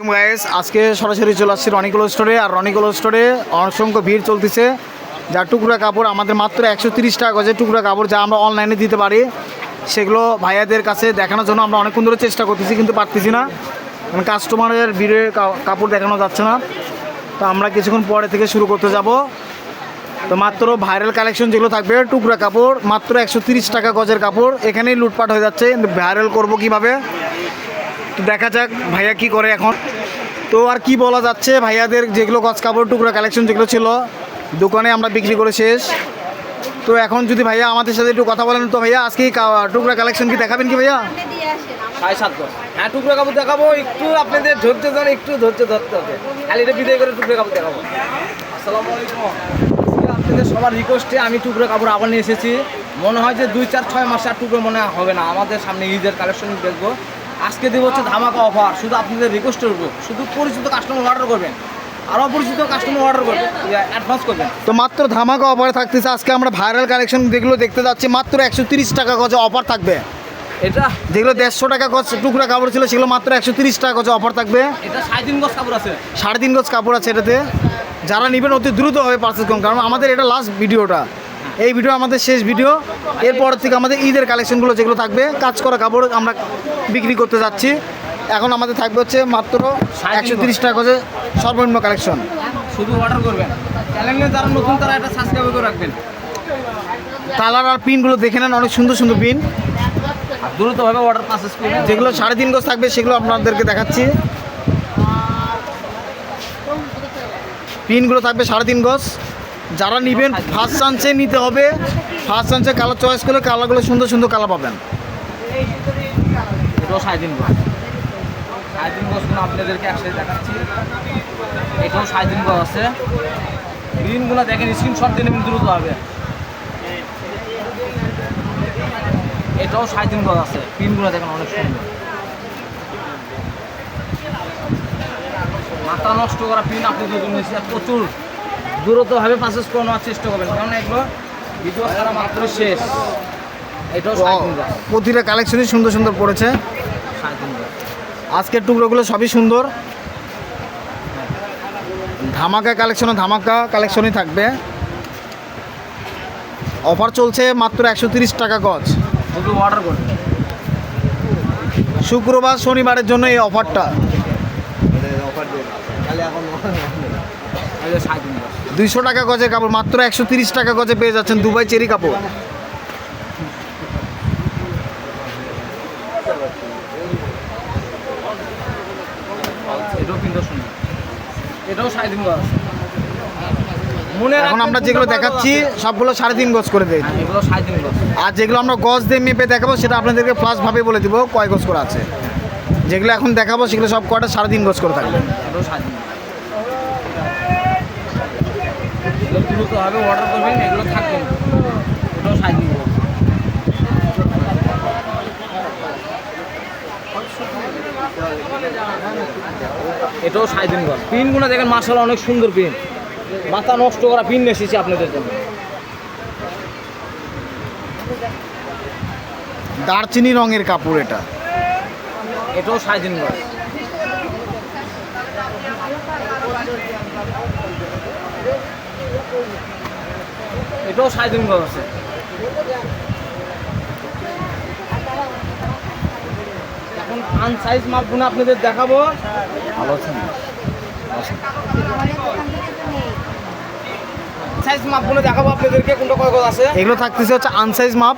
Guys আজকে সরাসরি চলে আসছি রনিকল স্টোরে। আর রনিকল স্টোরে অসংখ্য ভিড় চলতেছে। যা টুকরা কাপড় আমাদের মাত্র 130 টাকা গজে টুকরা কাপড়, যা আমরা অনলাইনে দিতে পারি, সেগুলো ভাইয়াদের কাছে দেখানোর জন্য আমরা অনেকক্ষণ ধরে চেষ্টা করতেছি, কিন্তু পারতেছি না, কারণ কাস্টমারের ভিড়ে কাপড় দেখানো যাচ্ছে না। তো আমরা কিছুক্ষণ পরে থেকে শুরু করতে যাব। তো মাত্র ভাইরাল কালেকশন যেগুলো থাকবে টুকরা কাপড়, মাত্র 130 টাকা গজের কাপড়, এখানেই লুটপাট হয়ে যাচ্ছে। ভাইরাল করব কিভাবে, তো দেখা যাক ভাইয়া কি করে এখন। তো আর কি বলা যাচ্ছে, ভাইয়াদের যেগুলো গজ কাপড় টুকরা কালেকশন যেগুলো ছিল দোকানে আমরা বিক্রি করে শেষ। তো এখন যদি ভাইয়া আমাদের সাথে একটু কথা বলেন, তো ভাইয়া আজকে টুকরা কালেকশন কি দেখাবেন কি ভাইয়া? 7.5 গজ। হ্যাঁ, টুকরা কাপড় দেখাবো। একটু আপনাদের ধৈর্য ধরে, একটু ধৈর্য ধরতে হবে। খালি এটা বিদায় করে টুকরা কাপড় দেখাবো। আসসালামু আলাইকুম। আপনাদের সবার রিকোয়েস্টে আমি টুকরা কাপড় আবার নিয়ে এসেছি। মনে হয় যে 2-4-6 মাসে আর টুকরো মনে হবে না। আমাদের সামনে ঈদের কালেকশন দেখবো। আজকে দেবো হচ্ছে ধামাকা অফার। শুধু আপনাদের রিকোয়েস্টের উপর, শুধু পরিচিত কাস্টমার অর্ডার করবেন, আরও পরিচিত কাস্টমার অর্ডার করবেন, অ্যাডভান্স করবেন। তো মাত্র ধামাকা অফার থাকতেছে। আজকে আমরা ভাইরাল কালেকশন যেগুলো দেখতে যাচ্ছি, মাত্র 130 টাকা গজে অফার থাকবে। এটা যেগুলো 150 টাকা গজ টুকরা কাপড় ছিল সেগুলো মাত্র 130 টাকা গজে অফার থাকবে। এটা 3.5 গজ কাপড় আছে, 3.5 গজ কাপড় আছে এটাতে। যারা নেবেন অতি দ্রুত হবে পারচেজ করুন, কারণ আমাদের এটা লাস্ট ভিডিওটা, এই ভিডিও আমাদের শেষ ভিডিও। এরপর থেকে আমাদের ঈদের কালেকশনগুলো যেগুলো থাকবে কাজ করা কাপড় আমরা বিক্রি করতে যাচ্ছি। এখন আমাদের থাকবে হচ্ছে মাত্র 130 টাকা গজে সর্বনিম্ন কালেকশন। শুধু অর্ডার করবেন। চ্যানেলে যারা নতুন তারা এটা সাবস্ক্রাইব করে রাখবেন। কালার আর পিনগুলো দেখে নেন, অনেক সুন্দর সুন্দর পিন। আর দ্রুতভাবে অর্ডার প্রসেস করবেন। যেগুলো 3.5 গজ থাকবে সেগুলো আপনাদেরকে দেখাচ্ছি। পিনগুলো থাকবে 3.5 গজ। যারা নেবেন ফার্স্ট চান্সে নিতে হবে। ফার্স্ট চান্সে কালার চয়েস করলে কালারগুলো সুন্দর সুন্দর কালার পাবেন। এটাও 3.5 গজ। 3.5 গজগুলো আপনাদেরকে একসাথে দেখাচ্ছি। এটাও 3.5 গজ আছে। গ্রিনগুলো দেখেন, স্ক্রিনশট দিলে কিন্তু দ্রুত হবে। এটাও 3.5 গজ আছে। পিনগুলো দেখেন অনেক সুন্দর। মাথা নষ্ট করা পিন আপনাদের জন্য প্রচুর দ্রুতভাবে পারচেজ করে নেওয়ার চেষ্টা করবেন, কারণ এগুলো ভিডিও ছাড়া মাত্র শেষ। এটাও 3.5 গজ। প্রতিটা কালেকশনই সুন্দর সুন্দর পড়েছে। 3.5 গজ। আজকের টুকরোগুলো সবই সুন্দর। ধামাকা কালেকশনই থাকবে। অফার চলছে মাত্র 130 টাকা গজ। শুধু অর্ডার করবেন। শুক্রবার শনিবারের জন্য এই অফারটা। 200 টাকা গজের কাপড় মাত্র 130 টাকা গজে পেয়ে যাচ্ছেন দুবাই চেরি কাপড়। এটাও কিন্তু সুন্দর। এটাও 3.5 গজ। এখন আমরা যেগুলো দেখাচ্ছি সবগুলো 3.5 গজ করে দেয়। এগুলো 3.5 গজ। আর যেগুলো আমরা গজ দিয়ে মেপে দেখাবো সেটা আপনাদেরকে প্লাসভাবে বলে দিব কয় গজ করে আছে। যেগুলো এখন দেখাবো সেগুলো সব কয়টা 3.5 গজ করে থাকবে। এটাও 3.5 গজ। এগুলো দ্রুতভাবে অর্ডার করবেন, এগুলো থাকবে। এটাও 3.5 গজ। এটাও 3.5 গজ। পিনগুলো দেখেন মাশাআল্লাহ অনেক সুন্দর পিন। মাথা নষ্ট করা পিন এসেছি আপনাদের জন্য। দারচিনি রঙের কাপড় এটা। এটাও 3.5 গজ। এটাও 3.5 গজ আছে। এখন আনসাইজ মাপগুলো আপনাদের দেখাবো। ভালো আছেন? সাইজ মাপগুলো দেখাবো আপনাদেরকে, কোনটা কয় গজ আছে। এগুলো থাকতেছে হচ্ছে আনসাইজ মাপ।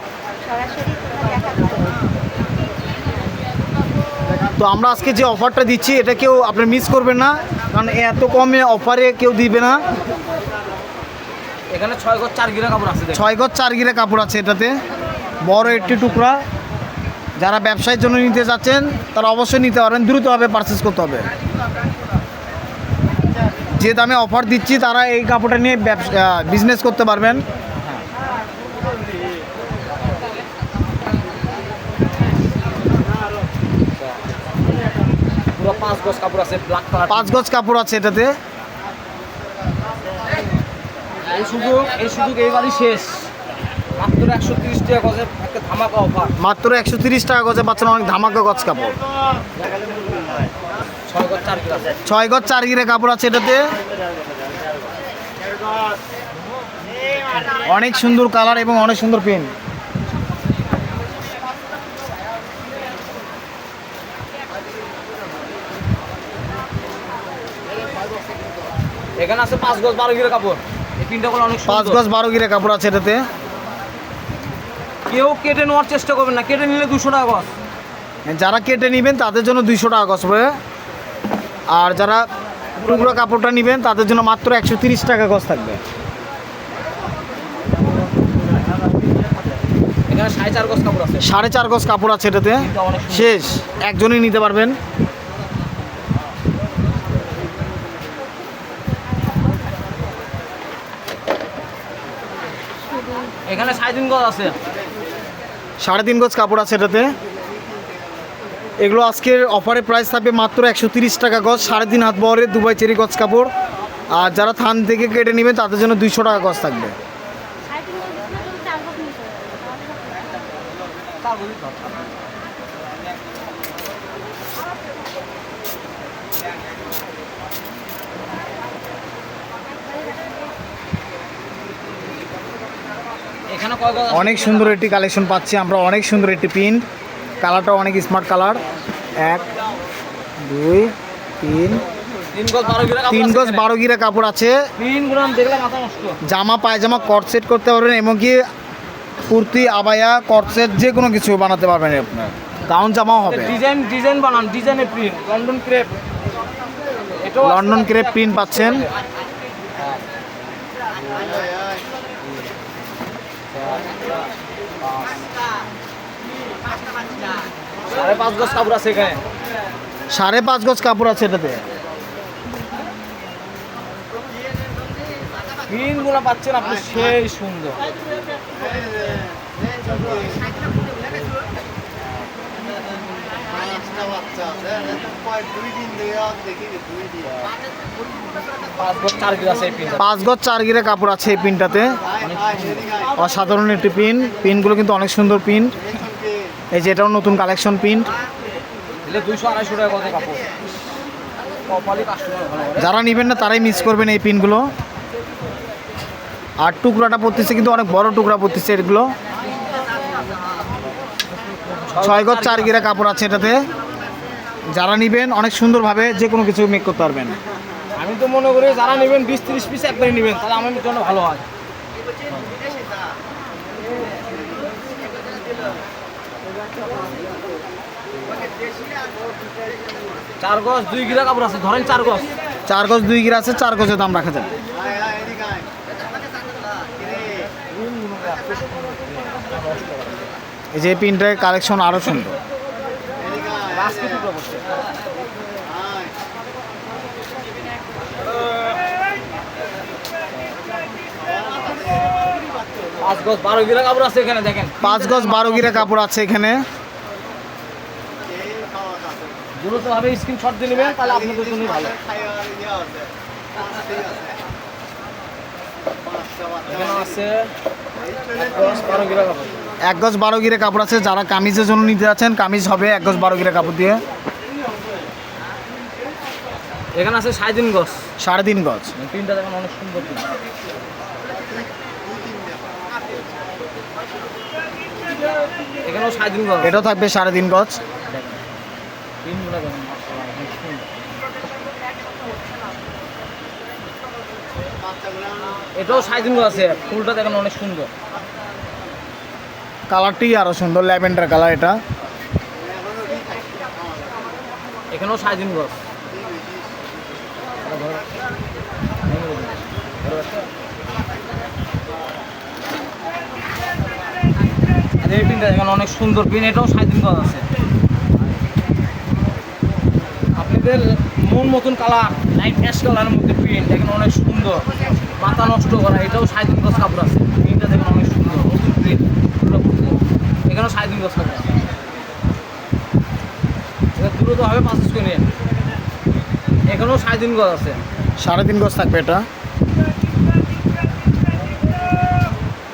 তো আমরা আজকে যে অফারটা দিচ্ছি এটা কেউ আপনি মিস করবেন না, কারণ এত কমে অফারে কেউ দিবে না। এখানে 6 গজ 4 গিরা কাপড় আছে। 6 গজ 4 গিরা কাপড় আছে এটাতে। বড় একটি টুকরা। যারা ব্যবসায়ের জন্য নিতে যাচ্ছেন তারা অবশ্যই নিতে পারেন, দ্রুতভাবে পারচেস করতে হবে। যে দামে অফার দিচ্ছি তারা এই কাপড়টা নিয়ে বিজনেস করতে পারবেন। পুরো 5 গজ কাপড় আছে, ব্ল্যাক কালার। 5 গজ কাপড় আছে এটাতে। এই সুযোগ এইবারই শেষ। মাত্র 130 টাকা গজে একটা ধামাকা অফার। মাত্র 130 টাকা গজে পাচ্ছেন অনেক ধামাকা গজ কাপড়। 6 গজ 4 গিরা আছে। 6 গজ 4 গিরা কাপড় আছে এটাতে। অনেক সুন্দর কালার এবং অনেক সুন্দর প্রিন্ট। এখানে আছে 5 গজ 12 গিরা কাপড়। এই প্রিন্টগুলো অনেক 5 সুন্দর। গজ 12 গিরা কাপড় আছে এটাতে। কেউ কেটে নেওয়ার চেষ্টা করবেন না, কেটে নিলে 200 টাকা গজ। যারা কেটে নেবেন তাদের জন্য 200 টাকা গজ পড়বে, আর যারা টুকরো কাপড়টা নেবেন তাদের জন্য মাত্র 130 টাকা গজ থাকবে। এখানে 4.5 গজ কাপড় আছে। 4.5 গজ কাপড় আছে এটাতে। শেষ, একজনই নিতে পারবেন। এখানে 3.5 গজ আছে। 3.5 গজ কাপড় আছে এটাতে। এগুলো আজকের অফারে প্রাইস থাকবে মাত্র 130 টাকা গজ। 3.5 হাত বহরের দুবাই চেরি গজ কাপড়। আর যারা থান থেকে কেটে নেবেন তাদের জন্য 200 টাকা গজ থাকবে। এখানে কয় গজ আছে? অনেক সুন্দর একটি কালেকশন পাচ্ছি আমরা, অনেক সুন্দর একটি প্রিন্ট। কালারটা অনেক স্মার্ট কালার। 1 2 3 3 গজ 12 গিরা কাপড় 3 আছে গজ এখানে। 12 গিরা কাপড় আছে। প্রিন্টগুলো দেখলে মাথা নষ্ট। জামা পায়জামা কট সেট করতে পারবেন, এমনকি কুর্তি আবায়া কট সেট যে কোনো কিছু বানাতে পারবেন আপনার। গাউন জামাও হবে। ডিজাইন বানান, ডিজাইনের প্রিন্ট, লন্ডন ক্রেপ। এটাও লন্ডন ক্রেপ প্রিন্ট পাচ্ছেন। সাড়ে 5 গজ কাপড় আছে এখানে। 5.5 গজ কাপড় আছে এটাতে। প্রিন্টগুলো পাচ্ছেন আপনি সেই সুন্দর। পাঁচ গজ 4 গিরা আছে এই প্রিন্ট। 5 গজ 4 গিরা কাপড় আছে এই প্রিন্টটাতে। অসাধারণ একটি প্রিন্টগুলো কিন্তু অনেক সুন্দর প্রিন্ট। এই যে এটাও নতুন কালেকশন প্রিন্ট। দিলে 200-250 টাকা গজে কাপড়। কপালি কাস্টমার ভালো করে। যারা নেবেন না তারাই মিস করবেন এই প্রিন্টগুলো। আর টুকরাটা পড়তেছে কিন্তু অনেক বড় টুকরা পড়তেছে এগুলো। 6 গজ 4 গিরা কাপড় আছে এটাতে। যারা নেবেন অনেক সুন্দরভাবে যে কোনো কিছু মেক করতে পারবেন। আমি তো মনে করি যারা নেবেন 20-30 পিস একবারে নেবেন, তাহলে আমার জন্য ভালো হয়। চার গজ 2 গিরা কাপড় আছে, ধরেন 4 গজ। 4 গজ 2 গিরা আছে, 4 গজের দাম রাখা যাবে। এই যে প্রিন্টের কালেকশন আরও সুন্দর। আজকে দুটো বসছে। 5 গজ 12 গিরা কাপড় আছে এখানে দেখেন। 5 গজ 12 গিরা কাপড় আছে এখানে। দ্রুতভাবে স্ক্রিনশট দিয়ে নেবেন, তাহলে আপনাদের জন্য ভালো। এখানে আছে 1 গজ 12 গিরা কাপড়। 1 গজ 12 গিরা কাপড় আছে। যারা কামিজের জন্য নিতে যাচ্ছেন কামিজ হবে 1 গজ 12 গিরা কাপড় দিয়ে। এখানে আছে 3.5 গজ। 3.5 গজ। প্রিন্টটা দেখেন অনেক সুন্দর প্রিন্ট। এখানেও 3.5 গজ। এটাও থাকবে 3.5 গজ। প্রিন্টগুলো দেখেন মাশাআল্লাহ অনেক সুন্দর। এটাও 3.5 গজ আছে, ফুলটা দেখেন অনেক সুন্দর। কালারটি আরও সুন্দর, ল্যাভেন্ডার কালার এটা। এখানেও 3.5 গজ। আর এই প্রিন্টটা দেখেন অনেক সুন্দর প্রিন্ট, এটাও 3.5 গজ আছে। আপনাদের মন মতন কালার, লাইট অ্যাশ কালারের মধ্যে প্রিন্ট দেখেন অনেক সুন্দর, মাথা নষ্ট করা। এটাও 3.5 গজ কাপড় আছে। প্রিন্টটা দেখেন অনেক সুন্দর, নতুন প্রিন্ট। এখানেও 3.5 গজ কাপড় আছে। এটা দ্রুত হবে 5 করে নিয়ে। এখানেও 3.5 গজ আছে। 3.5 গজ থাকবে এটা।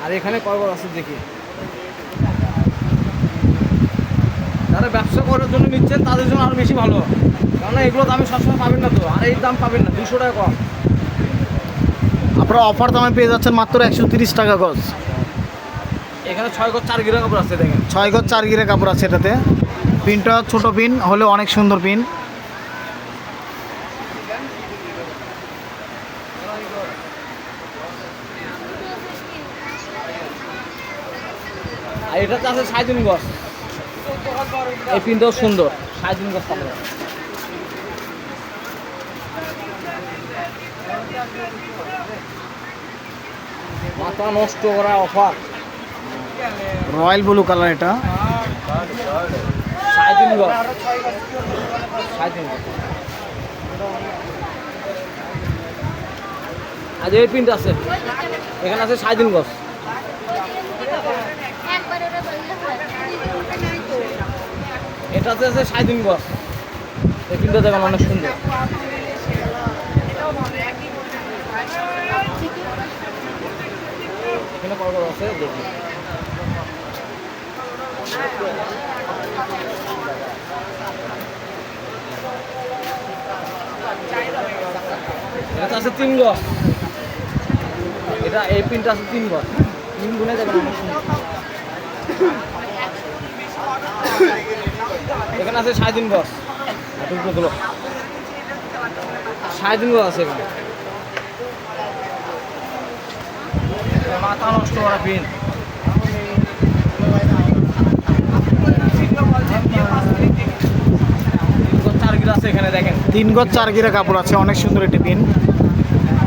আর এখানে কয় গজ আছে দেখি। যারা ব্যবসা করার জন্য নিচ্ছেন তাদের জন্য আরো বেশি ভালো। কারণ এগুলো তো আমি সবসময় পাবেন না তো, আর এই দাম পাবেন না, 200 টাকা কম। আপনারা অফার দামে পেয়ে যাচ্ছেন মাত্র 130 টাকা গজ। এখানে 6 গজ 4 গিরা কাপড় আছে দেখেন। 6 গজ 4 গিরে কাপড় আছে এটাতে। পিনটা ছোট পিন হলেও অনেক সুন্দর পিন। আর এটাতে আছে 3.5 গজ, এই পিনটাও সুন্দর, 3.5 গজ কাপড়। মাথা নষ্ট করা অফার, রয়্যাল ব্লু কালার এটা। 3.5 গজ, 3.5 গজ। আর এই প্রিন্ট আছে, এখানে আছে 3.5 গজ। এটাতে আছে 3.5 গজ, এই প্রিন্টটা দেখেন অনেক সুন্দর। এখানে কত গজ আছে দেখি। এটা আছে 3 গজ, এটা এই প্রিন্টটা আছে 3 গজ, 3 গুণে দেখেন অনেক সুন্দর। এখানে আছে 3.5 গজ, টুকরোগুলো 3.5 গজ আছে এখানে। মাথা নষ্ট করা পিন, 4 গিরা আছে এখানে দেখেন। 3 গজ 4 গিরে কাপড় আছে, অনেক সুন্দর একটি পিন,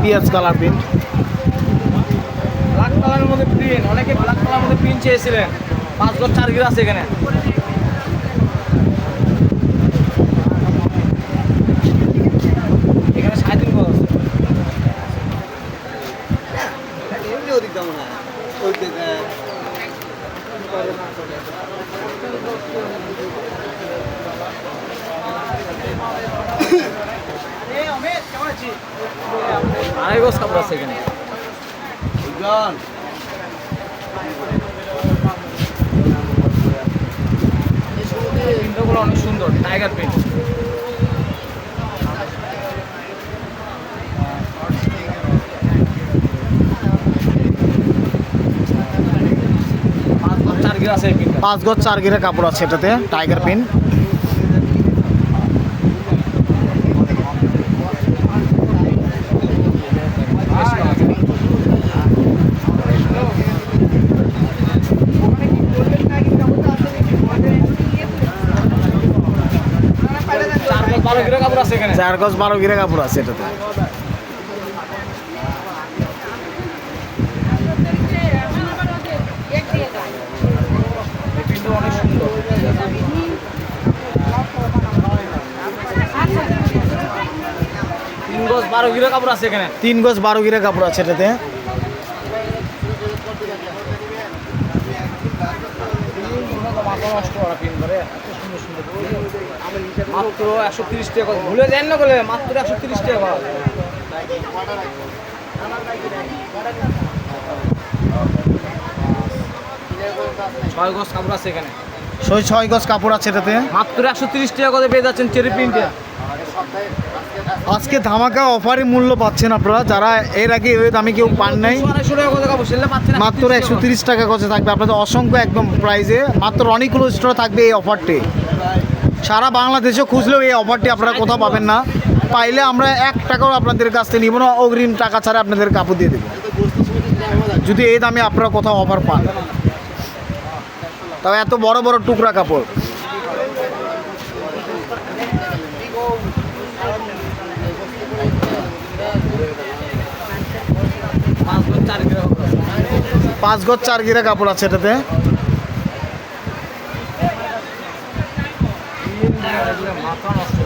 পিঁয়াজ কালার পিন। ব্ল্যাক কালারের মধ্যে প্রিন্ট, অনেকে ব্ল্যাক কালারের মধ্যে প্রিন্ট চেয়েছিলেন। 5 গজ 4 গিরা আছে এখানে। এখানে 3.5 গজ আছে। আড়াই গজ কাপড় আছে এখানে। প্রিন্টগুলো অনেক সুন্দর, টাইগার প্রিন্ট। আছে এই প্রিন্টটা। 5 গজ 4 গিরে কাপড় আছে এটাতে, টাইগার পিন। চার গজ 12 গিরা কাপড় আছে এখানে। 4 গজ 12 গিরে কাপড় আছে এটাতে। এই প্রিন্টটা অনেক সুন্দর। 3 গজ 12 গিরা কাপড় আছে এখানে। 3 গজ 12 গিরে কাপড় আছে এটাতে। মাথা নষ্ট করা প্রিন্ট করে, এত সুন্দর সুন্দর print। মাত্র 130 টাকা, ভুলে যান না বলে, মাত্র 130 টাকা। 6 গজ কাপড় আছে এখানে। 6 গজ কাপড় আছে এটাতে। মাত্র 130 টাকা করে পেয়ে যাচ্ছেন চেরি প্রিন্টে। আজকে ধামাকা অফারে মূল্য পাচ্ছেন আপনারা, যারা এর আগে এই দামে কেউ পান নাই। 250 টাকা করে কাপড় সেলে পাচ্ছেন মাত্র 130 টাকা গজে থাকবে আপনাদের অসংখ্য একদম প্রাইজে। মাত্র রনিকুলো স্টোরে থাকবে এই অফারটি। সারা বাংলাদেশে খুঁজলেও এই অফারটি আপনারা কোথাও পাবেন না। পাইলে আমরা 1 টাকাও আপনাদের কাছ থেকে নিব না, অগ্রিম টাকা ছাড়া আপনাদের কাপড় দিয়ে দেবো, যদি এই দামে আপনারা কোথাও অফার পান। তবে এত বড় বড় টুকরা কাপড়। পাঁচ গজ 4 গিরা কাপড় আছে এটাতে। মাথা নষ্ট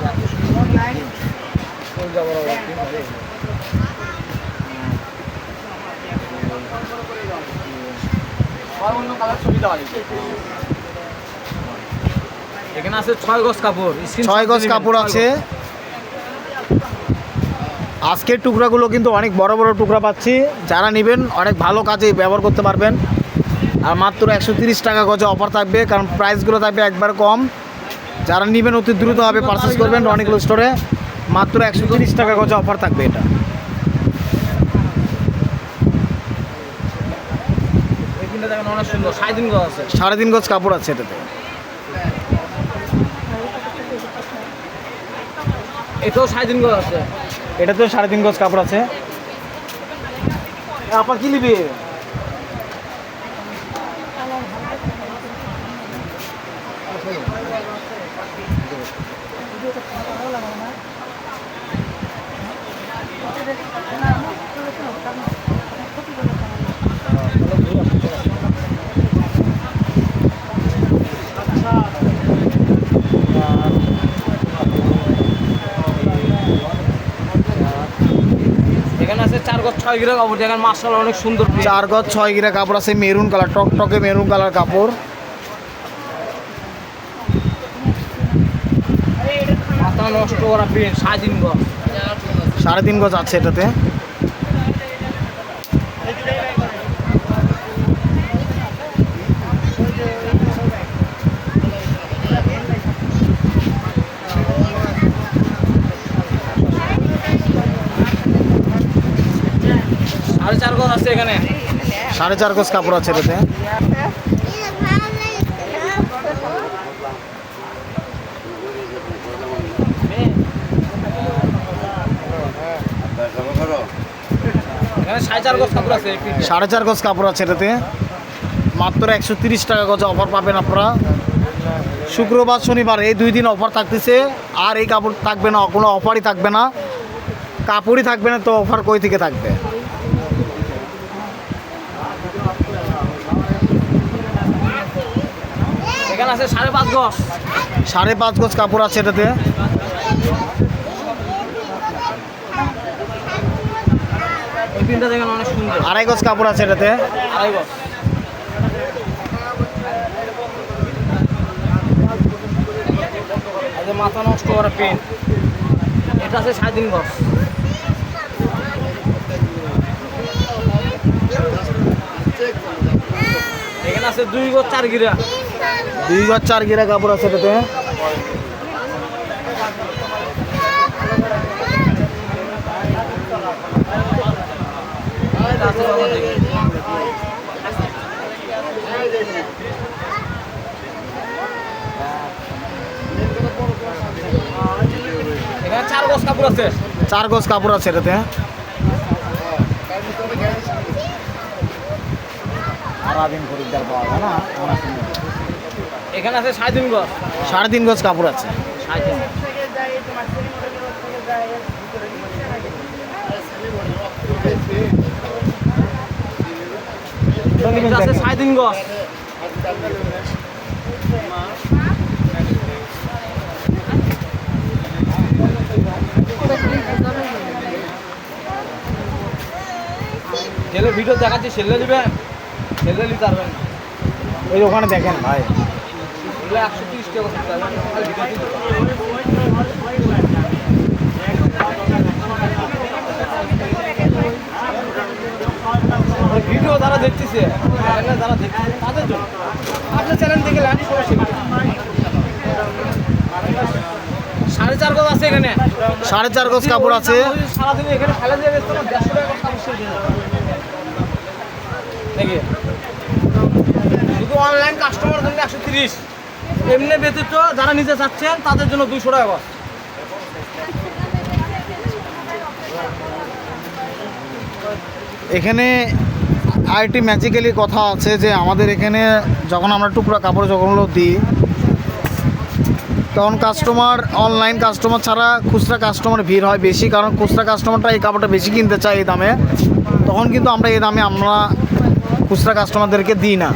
এখানে আছে 6 গজ কাপড়। 6 গজ কাপড় আছে। আজকের টুকরাগুলো কিন্তু অনেক বড় বড় টুকরা পাচ্ছি, যারা নেবেন অনেক ভালো কাজে ব্যবহার করতে পারবেন। আর মাত্র 130 টাকা গজে অফার থাকবে, কারণ প্রাইসগুলো থাকবে একবার কম। যারা নেবেন অতি দ্রুত হবে পারচেস করবেন রনিকুল স্টোরে। মাত্র 130 টাকা গজে অফার থাকবে এটা। এই তিনটা দেখেন অনেক সুন্দর, 3.5 গজ আছে। 3.5 গজ কাপড় আছে এটাতে। এটাও 3.5 গজ আছে। এটাতেও 3.5 গজ কাপড় আছে। আপা কি নিবি? এখানে আছে 4 গজ 6 গিরা কাপড়, দেখেন মাশাআল্লাহ অনেক সুন্দর। 4 গজ 6 গিরা কাপড় আছে, মেরুন কালার, টকটকে মেরুন কালার কাপড়। মাথা নষ্ট করা প্রিন্ট, 3.5 গজ। 3.5 গজ আছে এটাতে। আর 4 গজ আছে এখানে। 4.5 গজ কাপড় আছে এটাতে। এখানে 4.5 গজ কাপড় আছে। 4.5 গজ কাপড় আছে এটাতে। মাত্র 130 টাকা গজে অফার পাবেন আপনারা। শুক্রবার শনিবার এই 2 দিন অফার থাকতেছে। আর এই কাপড় থাকবে না, কোনো অফারই থাকবে না, কাপড়ই থাকবে না, তো অফার কই থেকে থাকবে? এখানে আছে 5.5 গজ। 5.5 গজ কাপড় আছে এটাতে। এই প্রিন্টটা দেখেন অনেক সুন্দর। 2.5 গজ কাপড় আছে এটাতে। 2.5 গজ। এই যে মাথা নষ্ট করা প্রিন্ট, এটা আছে 3.5 গজ। এখানে আছে 2 গজ 4 গিরা। 2 গজ 4 গিরা কাপড় আছে এটাতে। এটা আছে বাবা দেখি। এখানে 4 গজ কাপড় আছে। 4 গজ কাপড় আছে এটাতে। সারাদিন খরিদ্দার পাওয়া যায় না। এখানে আছে 3.5 গজ। 3.5 গজ কাপড় আছে। 3.5 এটা আছে 3.5 গজ। ছেলে ভিডিও দেখাচ্ছি, ছেলে নেবে, ছেলে নিতে পারবেন। ওই ওখানে দেখেন ভাই, এগুলো 130 টাকা করতে পারবেন। ভিডিও যারা দেখতেছে, যারা দেখতেছে তাদের জন্য আপনার চ্যানেল দেখে লাইন সমস্যা নেই। 4.5 গজ আছে এখানে। 4.5 গজ কাপড় আছে। সারাদিন এখানে ফেলে দিয়ে গেছে না, 150 টাকা কাপড় শেষ হয়ে যাবে। দেখি শুধু অনলাইন কাস্টমার জন্য 130, এমনি ব্যতীত যারা নিতে চাচ্ছেন তাদের জন্য 200 টাকা গজ। এখানে আরেকটি ম্যাজিক্যালি কথা আছে যে আমাদের এখানে যখন আমরা টুকরা কাপড় যখন দিই, তখন কাস্টমার, অনলাইন কাস্টমার ছাড়া খুচরা কাস্টমার ভিড় হয় বেশি, কারণ খুচরা কাস্টমারটা এই কাপড়টা বেশি কিনতে চায় এই দামে। তখন কিন্তু আমরা এই দামে আমরা খুচরা কাস্টমারদেরকে দিই না।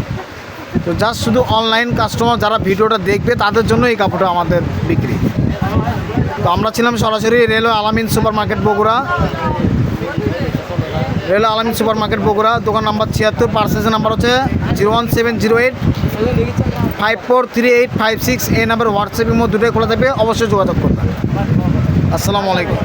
তো জাস্ট শুধু অনলাইন কাস্টমার যারা ভিডিওটা দেখবে তাদের জন্য এই কাপড়টা আমাদের বিক্রি। তো আমরা ছিলাম সরাসরি রেলওয়ে আলামিন সুপার মার্কেট বগুড়া, রেলওয়ে আলামিন সুপার মার্কেট বগুড়া, দোকান নাম্বার 76, পার্সেসের নাম্বার হচ্ছে 01708 543856। এই নাম্বার হোয়াটসঅ্যাপের মধ্যে দুটোই খোলা থাকবে, অবশ্যই যোগাযোগ করবেন। আসসালামু আলাইকুম।